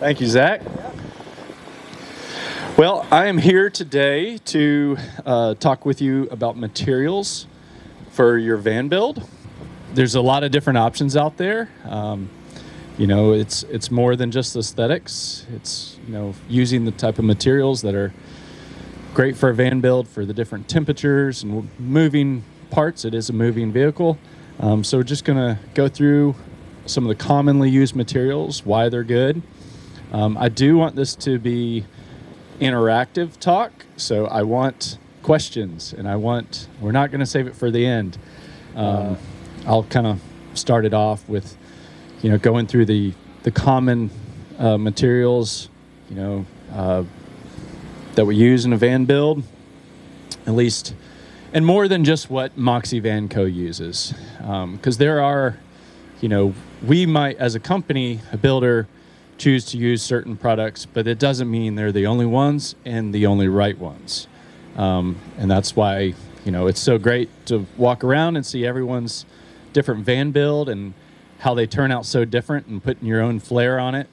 Thank you, Zach. Well, I am here today to talk with you about materials for your van build. There's a lot of different options out there. It's more than just aesthetics. It's, using the type of materials that are great for a van build for the different temperatures and moving parts. It is a moving vehicle. So we're just going to go through some of the commonly used materials, why they're good. I do want this to be interactive talk, so I want questions, and we're not going to save it for the end. I'll kind of start it off with, going through the common materials, that we use in a van build, at least, and more than just what Moxie Van Co uses. Because there are, we might, as a company, a builder, choose to use certain products, but it doesn't mean they're the only ones and the only right ones. And that's why, it's so great to walk around and see everyone's different van build and how they turn out so different and putting your own flair on it.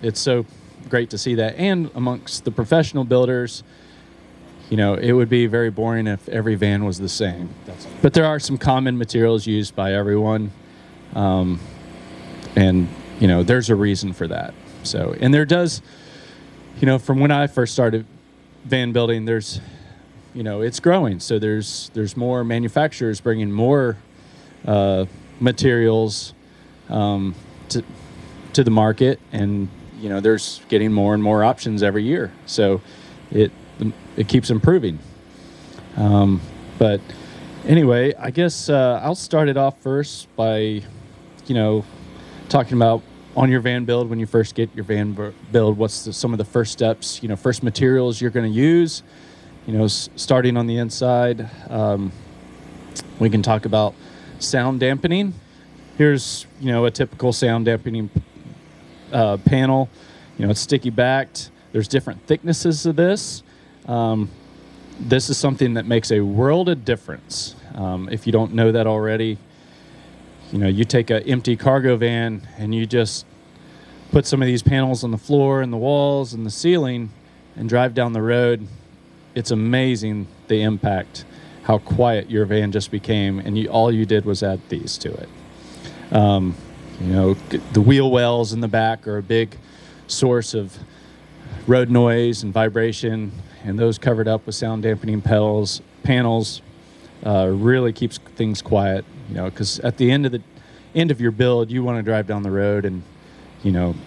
It's so great to see that. And amongst the professional builders, it would be very boring if every van was the same. But there are some common materials used by everyone. And there's a reason for that. So, and there does, from when I first started van building, there's, it's growing. So there's more manufacturers bringing more materials to the market, and there's getting more and more options every year. So it keeps improving. But anyway, I guess I'll start it off first by talking about on your van build, when you first get your van build, what's some of the first steps, first materials you're going to use, starting on the inside. We can talk about sound dampening. Here's, a typical sound dampening panel. It's sticky backed. There's different thicknesses of this. This is something that makes a world of difference. If you don't know that already, you take an empty cargo van and you just put some of these panels on the floor and the walls and the ceiling and drive down the road. It's amazing the impact, how quiet your van just became, and all you did was add these to it. The wheel wells in the back are a big source of road noise and vibration, and those covered up with sound dampening panels really keeps things quiet. Because at the end of your build, you want to drive down the road and,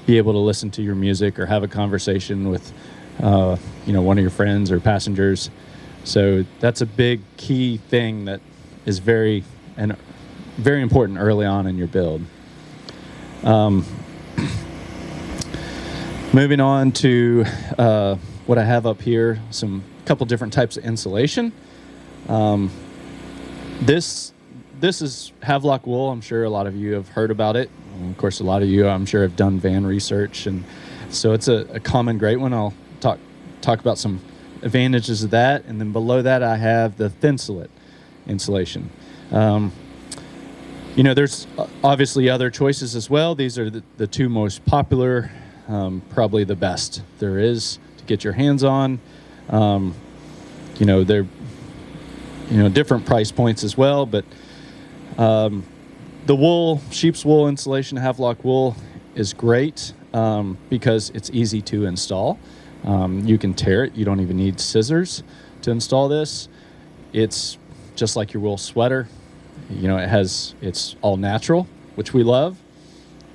be able to listen to your music or have a conversation with, one of your friends or passengers. So that's a big key thing that is very important early on in your build. Moving on to what I have up here, couple different types of insulation. This is Havelock wool. I'm sure a lot of you have heard about it. And of course, a lot of you, I'm sure, have done van research, and so it's a common great one. I'll talk about some advantages of that, and then below that I have the thin-slit insulation. There's obviously other choices as well. These are the two most popular, probably the best there is to get your hands on. They're different price points as well, but the sheep's wool insulation, Havelock wool, is great because it's easy to install. You can tear it. You don't even need scissors to install this. It's just like your wool sweater. It's all natural, which we love.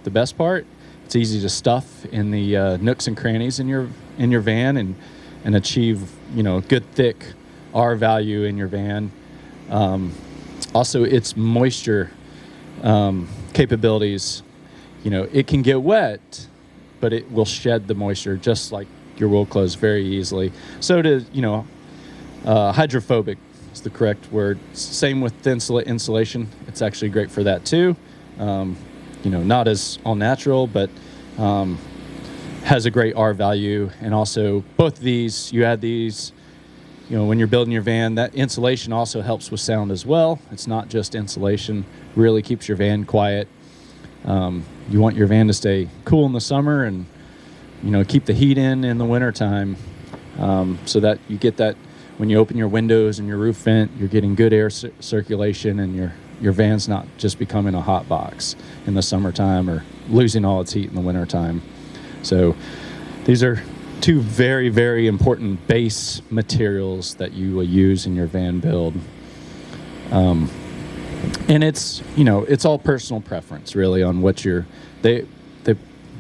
The best part, it's easy to stuff in the nooks and crannies in your van and achieve good thick R value in your van. Also, its moisture capabilities. It can get wet, but it will shed the moisture just like your wool clothes very easily. So hydrophobic is the correct word. Same with thin-slit insulation. It's actually great for that too. Not as all natural, but has a great R value. And also both of these, you add these, when you're building your van, that insulation also helps with sound as well. It's not just insulation, really keeps your van quiet. You want your van to stay cool in the summer and keep the heat in the wintertime, so that you get that when you open your windows and your roof vent, you're getting good air circulation, and your van's not just becoming a hot box in the summertime or losing all its heat in the wintertime. So these are two very, very important base materials that you will use in your van build. And it's all personal preference really on what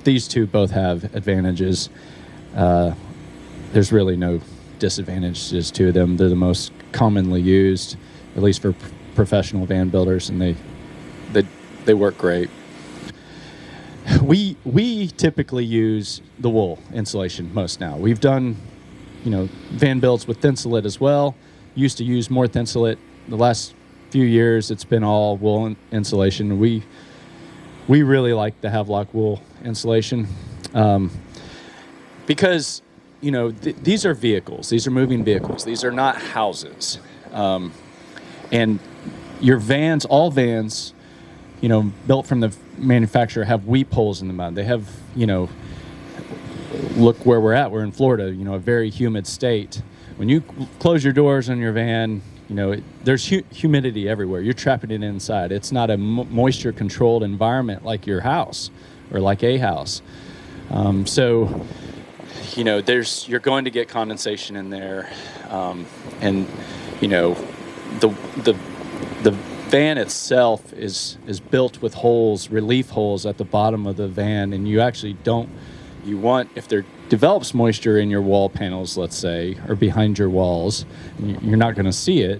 these two both have advantages. There's really no disadvantages to them. They're the most commonly used, at least for professional van builders, and they work great. We typically use the wool insulation most now. We've done, van builds with Thinsulate as well. Used to use more Thinsulate. The last few years, it's been all wool insulation. We really like the Havelock wool insulation because, these are vehicles. These are moving vehicles. These are not houses. And your vans, all vans, built from the manufacturer have weep holes in the mud. They have, look where we're at. We're in Florida, a very humid state. When you close your doors on your van, there's humidity everywhere. You're trapping it inside. It's not a moisture-controlled environment like your house or like a house. So, you're going to get condensation in there, and the van itself is built with holes, relief holes at the bottom of the van, and you actually want, if there develops moisture in your wall panels, let's say, or behind your walls, and you're not going to see it,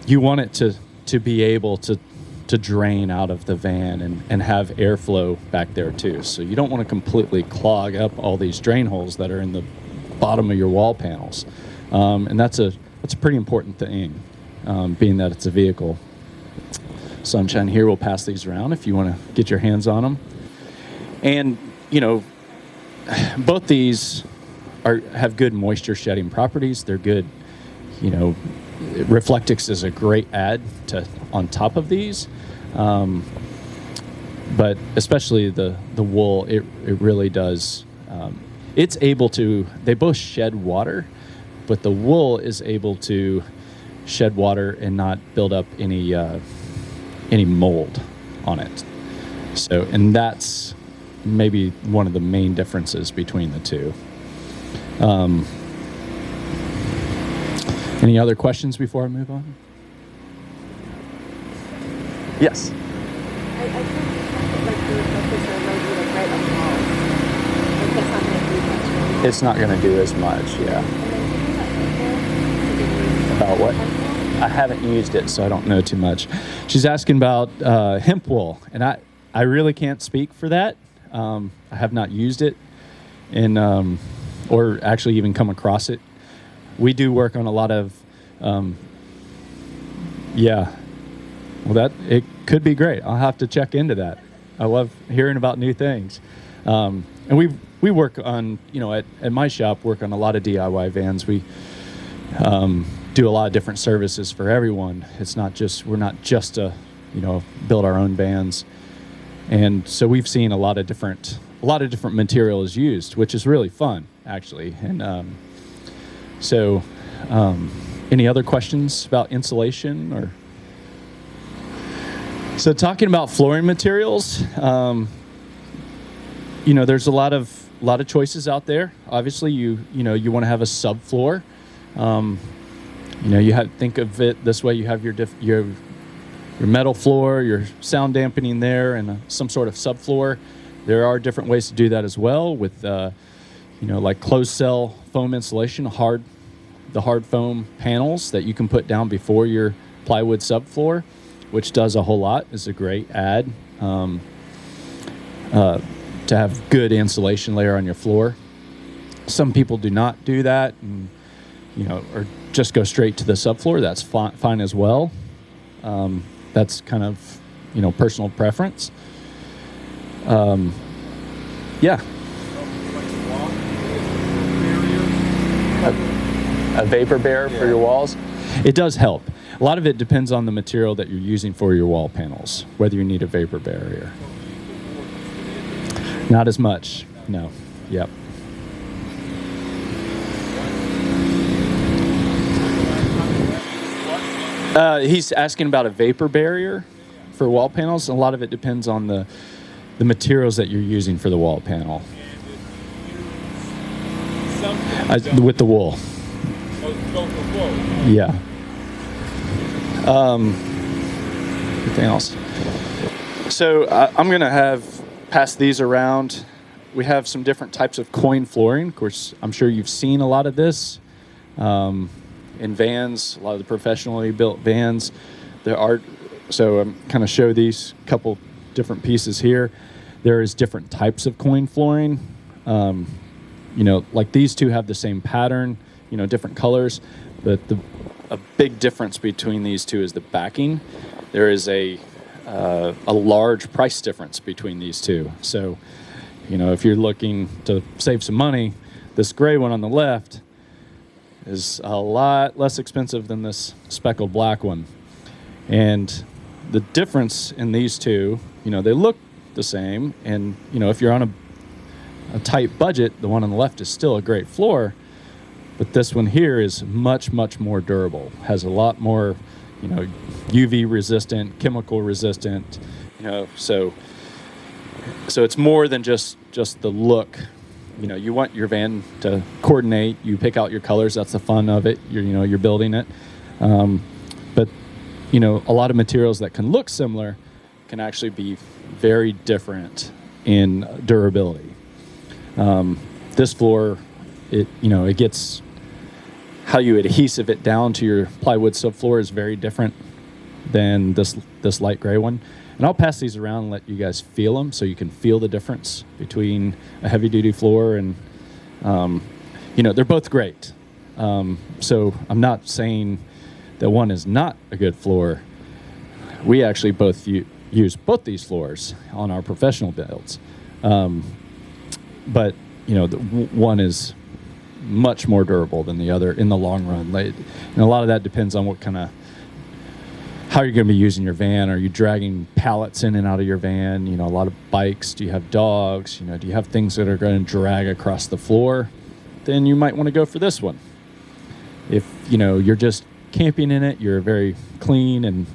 you want it to be able to drain out of the van and have airflow back there too. So you don't want to completely clog up all these drain holes that are in the bottom of your wall panels, and that's a pretty important thing, being that it's a vehicle. Sunshine here, we'll pass these around if you want to get your hands on them. And both these have good moisture shedding properties. They're good, Reflectix is a great add on top of these, but especially the wool, it really does. It's able to. They both shed water, but the wool is able to shed water and not build up any mold on it. So, and that's maybe one of the main differences between the two. Any other questions before I move on? Yes. I think like the reflectors are maybe right on the walls. Like that's not going to do much. Right? It's not going to do as much, yeah. About what? I haven't used it, so I don't know too much. She's asking about hemp wool, and I really can't speak for that. I have not used it, or actually even come across it. We do work on a lot of, well, it could be great. I'll have to check into that. I love hearing about new things. And we work on, at my shop, work on a lot of DIY vans. We do a lot of different services for everyone. It's not just, we're not just build our own vans. And so we've seen a lot of different materials used, which is really fun, actually. And any other questions about insulation or? So talking about flooring materials, there's a lot of choices out there. Obviously, you want to have a subfloor. Think of it this way: you have your metal floor, your sound dampening there, and some sort of subfloor. There are different ways to do that as well with, like closed cell foam insulation, the hard foam panels that you can put down before your plywood subfloor, which does a whole lot. Is a great add to have good insulation layer on your floor. Some people do not do that, and or just go straight to the subfloor. That's fine as well. That's kind of personal preference. Yeah. A vapor barrier for your walls. It does help. A lot of it depends on the material that you're using for your wall panels, whether you need a vapor barrier. Not as much, no. Yep. He's asking about a vapor barrier for wall panels. A lot of it depends on the materials that you're using for the wall panel. With the wool. Yeah. Anything else? So I'm going to pass these around. We have some different types of coin flooring. Of course, I'm sure you've seen a lot of this in vans, a lot of the professionally built vans. So I'm kind of show these couple different pieces here. There is different types of coin flooring. Like these two have the same pattern, different colors, but a big difference between these two is the backing. There is a large price difference between these two. So, if you're looking to save some money, this gray one on the left is a lot less expensive than this speckled black one. And the difference in these two, they look the same. And, if you're on a tight budget, the one on the left is still a great floor. But this one here is much, much more durable, has a lot more, UV resistant, chemical resistant, so it's more than just the look. You want your van to coordinate. You pick out your colors. That's the fun of it. You're building it. But a lot of materials that can look similar can actually be very different in durability. This floor, it gets how you adhesive it down to your plywood subfloor is very different than this light gray one. And I'll pass these around and let you guys feel them so you can feel the difference between a heavy duty floor and, they're both great. So I'm not saying that one is not a good floor. We actually both use both these floors on our professional builds. But, one is much more durable than the other in the long run. And a lot of that depends on how you're going to be using your van. Are you dragging pallets in and out of your van? A lot of bikes. Do you have dogs? Do you have things that are going to drag across the floor? Then you might want to go for this one. If, you're just camping in it, you're a very clean and,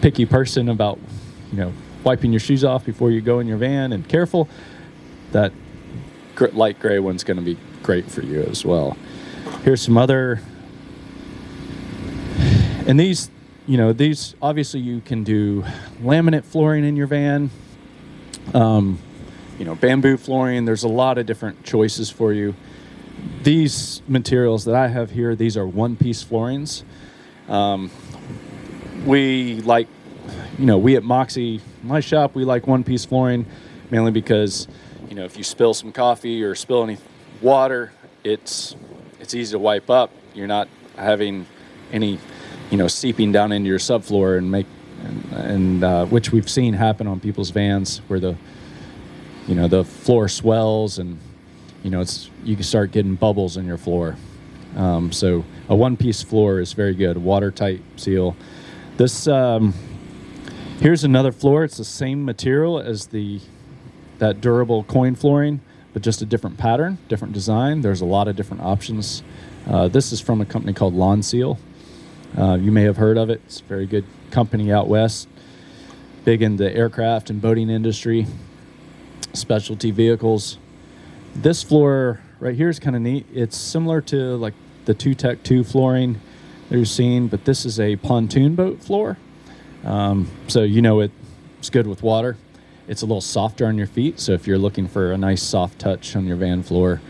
picky person about, wiping your shoes off before you go in your van and careful, that light gray one's going to be great for you as well. Here's some other, and these obviously you can do laminate flooring in your van, bamboo flooring. There's a lot of different choices for you. These materials that I have here, these are one-piece floorings. We like, we at Moxie, my shop, we like one-piece flooring mainly because, if you spill some coffee or spill any water, it's easy to wipe up. You're not having any, seeping down into your subfloor and which we've seen happen on people's vans where the floor swells and, you can start getting bubbles in your floor. So a one-piece floor is very good, watertight seal. This, here's another floor. It's the same material as that durable coin flooring, but just a different pattern, different design. There's a lot of different options. This is from a company called Lawn Seal. You may have heard of it. It's a very good company out west, big in the aircraft and boating industry, specialty vehicles. This floor right here is kind of neat. It's similar to like the 2-Tech 2 flooring that you're seeing, but this is a pontoon boat floor. So it's good with water. It's a little softer on your feet, so if you're looking for a nice soft touch on your van floor,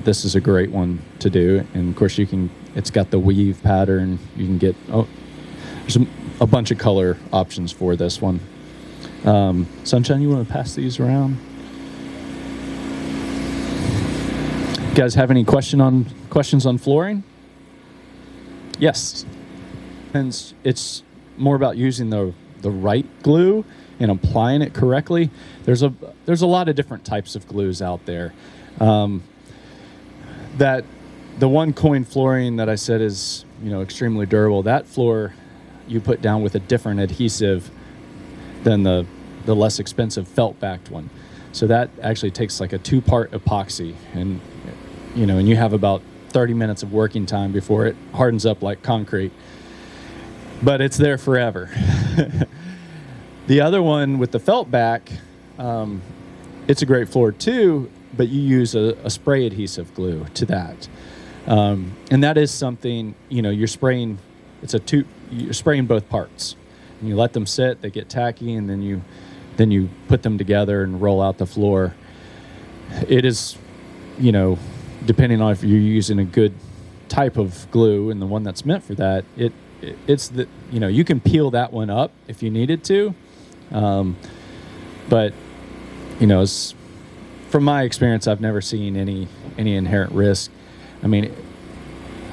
this is a great one to do. And of course it's got the weave pattern. You can get, there's a bunch of color options for this one. Sunshine, you want to pass these around? You guys have any questions on flooring? Yes. And it's more about using the right glue and applying it correctly. There's a lot of different types of glues out there. That the one coin flooring that I said is extremely durable. That floor you put down with a different adhesive than the less expensive felt backed one. So that actually takes like a 2-part epoxy, and and you have about 30 minutes of working time before it hardens up like concrete. But it's there forever. The other one with the felt back, it's a great floor too, but you use a spray adhesive glue to that. And that is something, you're spraying, you're spraying both parts. And you let them sit, they get tacky, and then you put them together and roll out the floor. It is, depending on if you're using a good type of glue and the one that's meant for that, it's the, you can peel that one up if you needed to. But, from my experience, I've never seen any inherent risk. I mean,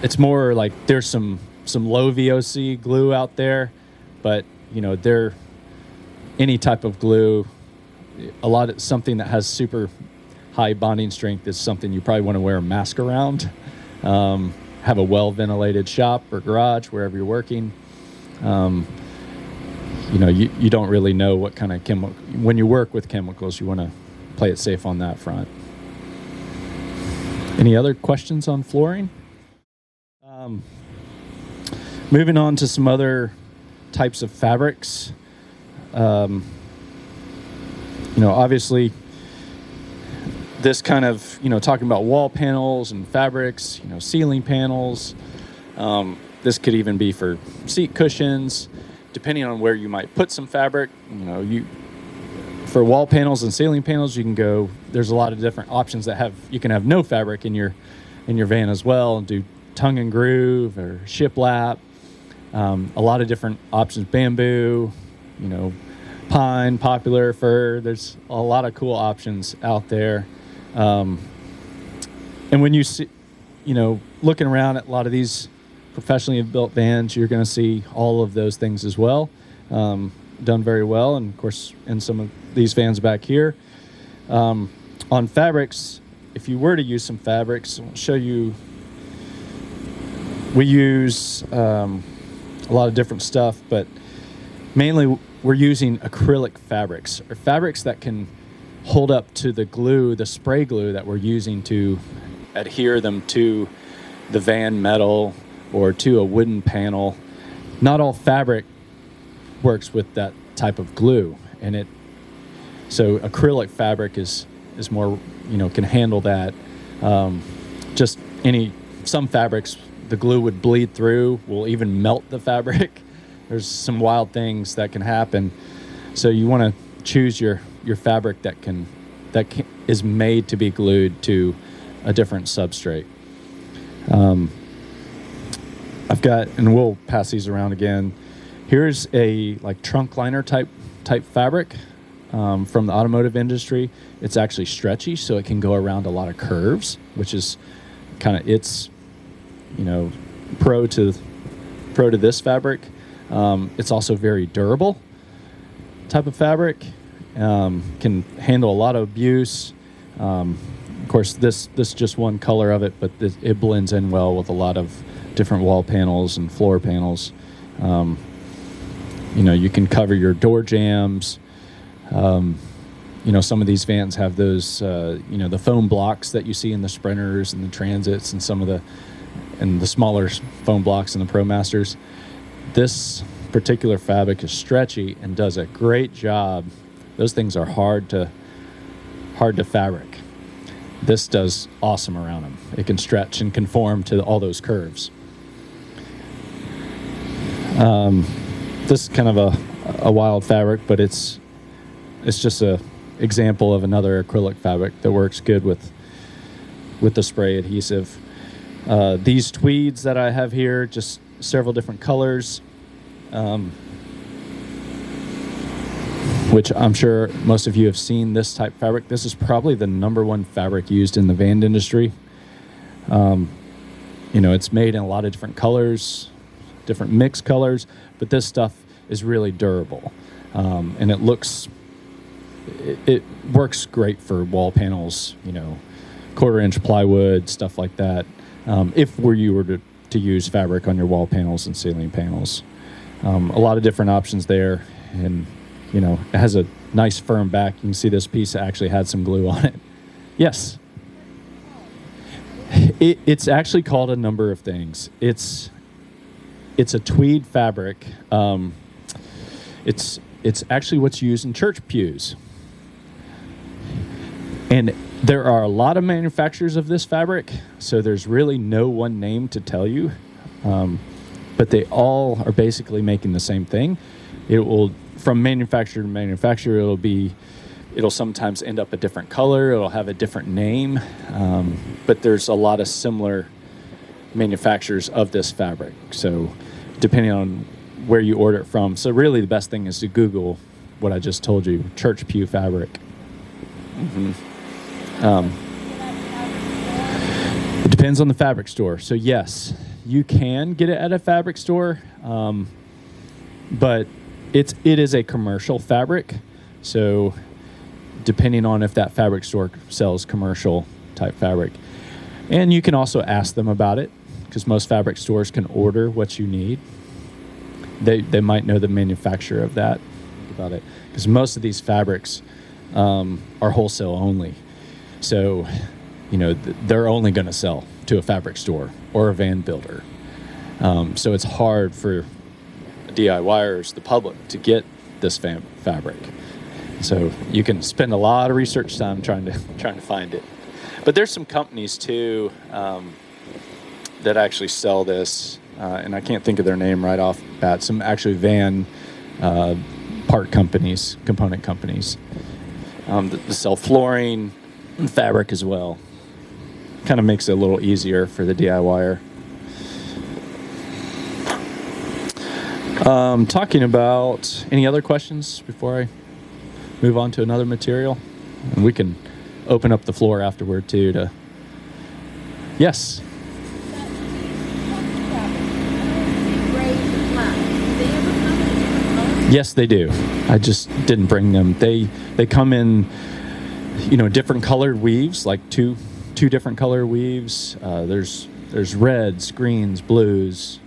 it's more like there's some low VOC glue out there, but any type of glue, something that has super high bonding strength is something you probably want to wear a mask around. Have a well ventilated shop or garage wherever you're working. You don't really know what kind of chemical. When you work with chemicals, you want to play it safe on that front. Any other questions on flooring? Moving on to some other types of fabrics. Obviously, this kind of, talking about wall panels and fabrics, ceiling panels. This could even be for seat cushions, depending on where you might put some fabric. For wall panels and ceiling panels, there's a lot of different options you can have no fabric in your van as well, and do tongue and groove or shiplap. A lot of different options, bamboo, pine, poplar, fir. There's a lot of cool options out there. And when you see, looking around at a lot of these professionally built vans, you're going to see all of those things as well, done very well. And of course, in some of these vans back here, on fabrics, if you were to use some fabrics, I'll show you. We use a lot of different stuff, but mainly we're using acrylic fabrics, or fabrics that can hold up to the glue, the spray glue that we're using to adhere them to the van metal or to a wooden panel. Not all fabric works with that type of glue, and so acrylic fabric is more, can handle that. Some fabrics, the glue would bleed through, will even melt the fabric. There's some wild things that can happen. So you want to choose your fabric that is made to be glued to a different substrate. I've got, and we'll pass these around again. Here's a trunk liner type fabric from the automotive industry. It's actually stretchy, so it can go around a lot of curves, which is kind of pro to this fabric. It's also very durable type of fabric. Can handle a lot of abuse. Of course, this is just one color of it, but it blends in well with a lot of different wall panels and floor panels. You can cover your door jambs. Some of these vans have those, the foam blocks that you see in the Sprinters and the Transits and and the smaller foam blocks in the ProMasters. This particular fabric is stretchy and does a great job. Those things are hard to fabric. This does awesome around them. It can stretch and conform to all those curves. This is kind of a wild fabric, but it's just a example of another acrylic fabric that works good with the spray adhesive. These tweeds that I have here, just several different colors, which I'm sure most of you have seen this type of fabric. This is probably the #1 fabric used in the van industry. It's made in a lot of different colors, different mixed colors, but this stuff is really durable. And it works great for wall panels, 1/4-inch plywood, stuff like that. If you were to use fabric on your wall panels and ceiling panels. A lot of different options there. And, it has a nice firm back. You can see this piece actually had some glue on it. Yes. It's actually called a number of things. It's a tweed fabric. It's actually what's used in church pews. And there are a lot of manufacturers of this fabric, so there's really no one name to tell you. But they all are basically making the same thing. It will, from manufacturer to manufacturer, it'll sometimes end up a different color. It'll have a different name. But there's a lot of similar manufacturers of this fabric. So depending on where you order it from. So really the best thing is to Google what I just told you, church pew fabric. It depends on the fabric store. So yes, you can get it at a fabric store, but it is a commercial fabric. So depending on if that fabric store sells commercial type fabric. And you can also ask them about it, because most fabric stores can order what you need. They might know the manufacturer of that about it, because most of these fabrics are wholesale only. So, they're only going to sell to a fabric store or a van builder. So it's hard for DIYers, the public, to get this fabric. So you can spend a lot of research time trying to find it. But there's some companies too that actually sell this, and I can't think of their name right off the bat. Some actually van part companies, component companies, that sell flooring and fabric as well. Kind of makes it a little easier for the DIYer. Talking about any other questions before I move on to another material? And we can open up the floor afterward too to... Yes? Yes, they do. I just didn't bring them. They come in, different colored weaves, like two different color weaves. There's reds, greens, blues.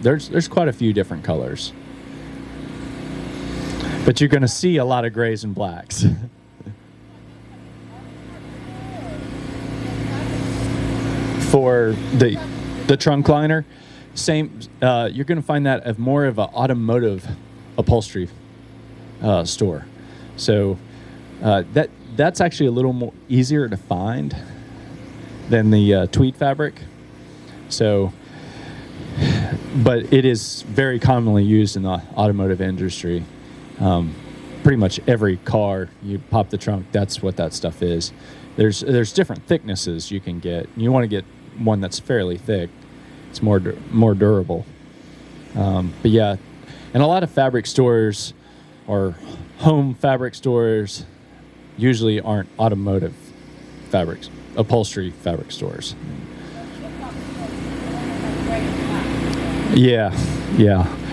There's quite a few different colors. But you're going to see a lot of grays and blacks. For the trunk liner, same. You're going to find that of more of an automotive upholstery store. So that's actually a little more easier to find than the tweed fabric. So, but it is very commonly used in the automotive industry. Pretty much every car, you pop the trunk, that's what that stuff is. There's different thicknesses you can get. You want to get one that's fairly thick. It's more durable. But yeah, and a lot of fabric stores or home fabric stores usually aren't automotive fabrics, upholstery fabric stores. Yeah.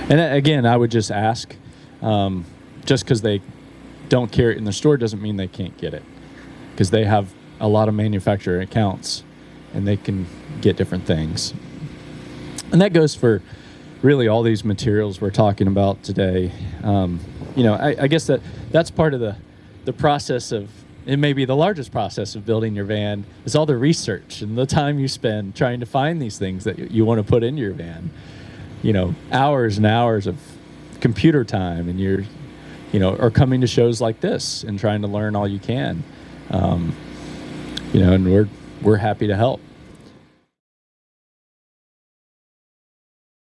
And again, I would just ask. Just because they don't carry it in the store doesn't mean they can't get it, because they have a lot of manufacturer accounts and they can get different things. And that goes for really all these materials we're talking about today. I guess that's part of the process of, it may be the largest process of building your van, is all the research and the time you spend trying to find these things that you want to put in your van. Hours and hours of computer time, and you're or coming to shows like this and trying to learn all you can. And we're happy to help.